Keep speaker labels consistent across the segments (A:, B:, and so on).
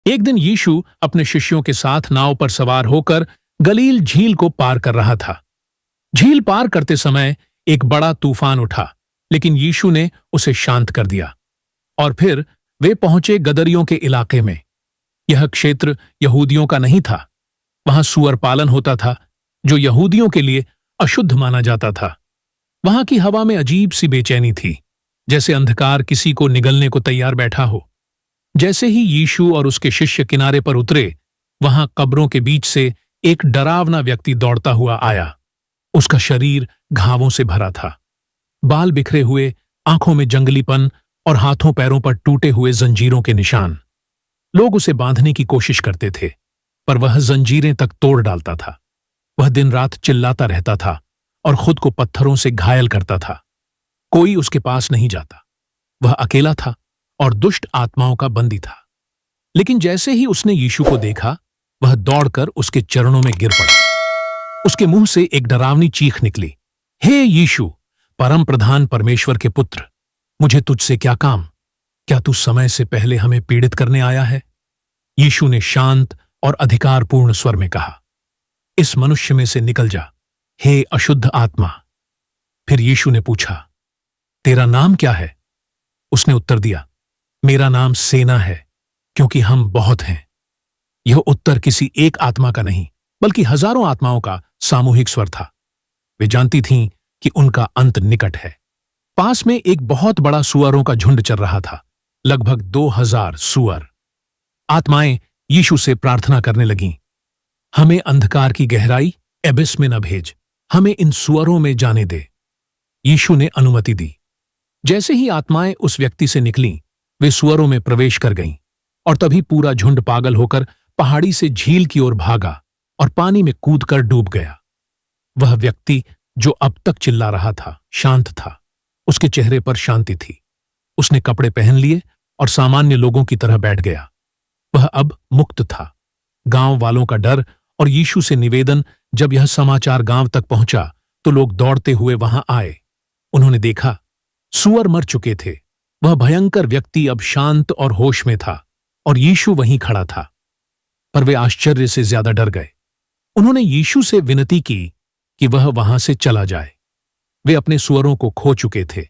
A: एक दिन यीशु अपने शिष्यों के साथ नाव पर सवार होकर गलील झील को पार कर रहा था। झील पार करते समय एक बड़ा तूफान उठा, लेकिन यीशु ने उसे शांत कर दिया। और फिर वे पहुंचे गदरियों के इलाके में। यह क्षेत्र यहूदियों का नहीं था। वहां सूअर पालन होता था, जो यहूदियों के लिए अशुद्ध माना जाता था। वहां की हवा में अजीब सी बेचैनी थी, जैसे अंधकार किसी को निगलने को तैयार बैठा हो। जैसे ही यीशु और उसके शिष्य किनारे पर उतरे, वहां कब्रों के बीच से एक डरावना व्यक्ति दौड़ता हुआ आया। उसका शरीर घावों से भरा था, बाल बिखरे हुए, आंखों में जंगलीपन और हाथों पैरों पर टूटे हुए जंजीरों के निशान। लोग उसे बांधने की कोशिश करते थे, पर वह जंजीरें तक तोड़ डालता था। वह दिन रात चिल्लाता रहता था और खुद को पत्थरों से घायल करता था। कोई उसके पास नहीं जाता। वह अकेला था और दुष्ट आत्माओं का बंदी था। लेकिन जैसे ही उसने यीशु को देखा, वह दौड़कर उसके चरणों में गिर पड़ा। उसके मुंह से एक डरावनी चीख निकली, हे यीशु, परम प्रधान परमेश्वर के पुत्र, मुझे तुझसे क्या काम? क्या तू समय से पहले हमें पीड़ित करने आया है? यीशु ने शांत और अधिकारपूर्ण स्वर में कहा, इस मनुष्य में से निकल जा, हे अशुद्ध आत्मा। फिर यीशु ने पूछा, तेरा नाम क्या है? उसने उत्तर दिया, मेरा नाम सेना है, क्योंकि हम बहुत हैं। यह उत्तर किसी एक आत्मा का नहीं, बल्कि हजारों आत्माओं का सामूहिक स्वर था। वे जानती थीं कि उनका अंत निकट है। पास में एक बहुत बड़ा सुअरों का झुंड चल रहा था, लगभग 2000 सुअर। आत्माएं यीशु से प्रार्थना करने लगीं, हमें अंधकार की गहराई एबिस में न भेज, हमें इन सुअरों में जाने दे। यीशु ने अनुमति दी। जैसे ही आत्माएं उस व्यक्ति से निकलीं, वे सुअरों में प्रवेश कर गईं, और तभी पूरा झुंड पागल होकर पहाड़ी से झील की ओर भागा और पानी में कूदकर डूब गया। वह व्यक्ति जो अब तक चिल्ला रहा था, शांत था। उसके चेहरे पर शांति थी। उसने कपड़े पहन लिए और सामान्य लोगों की तरह बैठ गया। वह अब मुक्त था। गांव वालों का डर और यीशु से निवेदन, जब यह समाचार गांव तक पहुंचा तो लोग दौड़ते हुए वहां आए। उन्होंने देखा, सूअर मर चुके थे। वह भयंकर व्यक्ति अब शांत और होश में था, और यीशु वहीं खड़ा था। पर वे आश्चर्य से ज्यादा डर गए। उन्होंने यीशु से विनती की कि वह वहां से चला जाए। वे अपने सुअरों को खो चुके थे।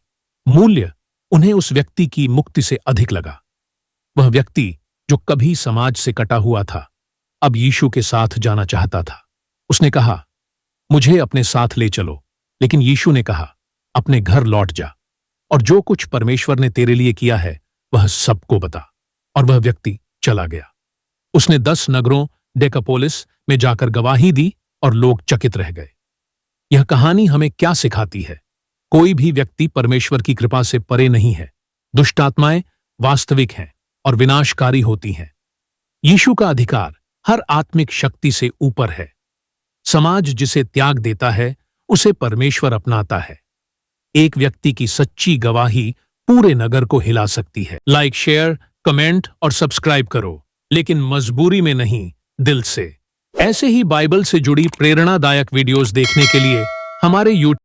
A: मूल्य उन्हें उस व्यक्ति की मुक्ति से अधिक लगा। वह व्यक्ति जो कभी समाज से कटा हुआ था, अब यीशु के साथ जाना चाहता था। उसने कहा, मुझे अपने साथ ले चलो। लेकिन यीशु ने कहा, अपने घर लौट जा, और जो कुछ परमेश्वर ने तेरे लिए किया है वह सबको बता। और वह व्यक्ति चला गया। उसने 10 नगरों डेकापोलिस में जाकर गवाही दी, और लोग चकित रह गए। यह कहानी हमें क्या सिखाती है? कोई भी व्यक्ति परमेश्वर की कृपा से परे नहीं है। दुष्ट आत्माएं वास्तविक हैं और विनाशकारी होती हैं। यीशु का अधिकार हर आत्मिक शक्ति से ऊपर है। समाज जिसे त्याग देता है, उसे परमेश्वर अपनाता है। एक व्यक्ति की सच्ची गवाही पूरे नगर को हिला सकती है। लाइक, शेयर, कमेंट और सब्सक्राइब करो, लेकिन मजबूरी में नहीं, दिल से। ऐसे ही बाइबल से जुड़ी प्रेरणादायक वीडियोस देखने के लिए हमारे YouTube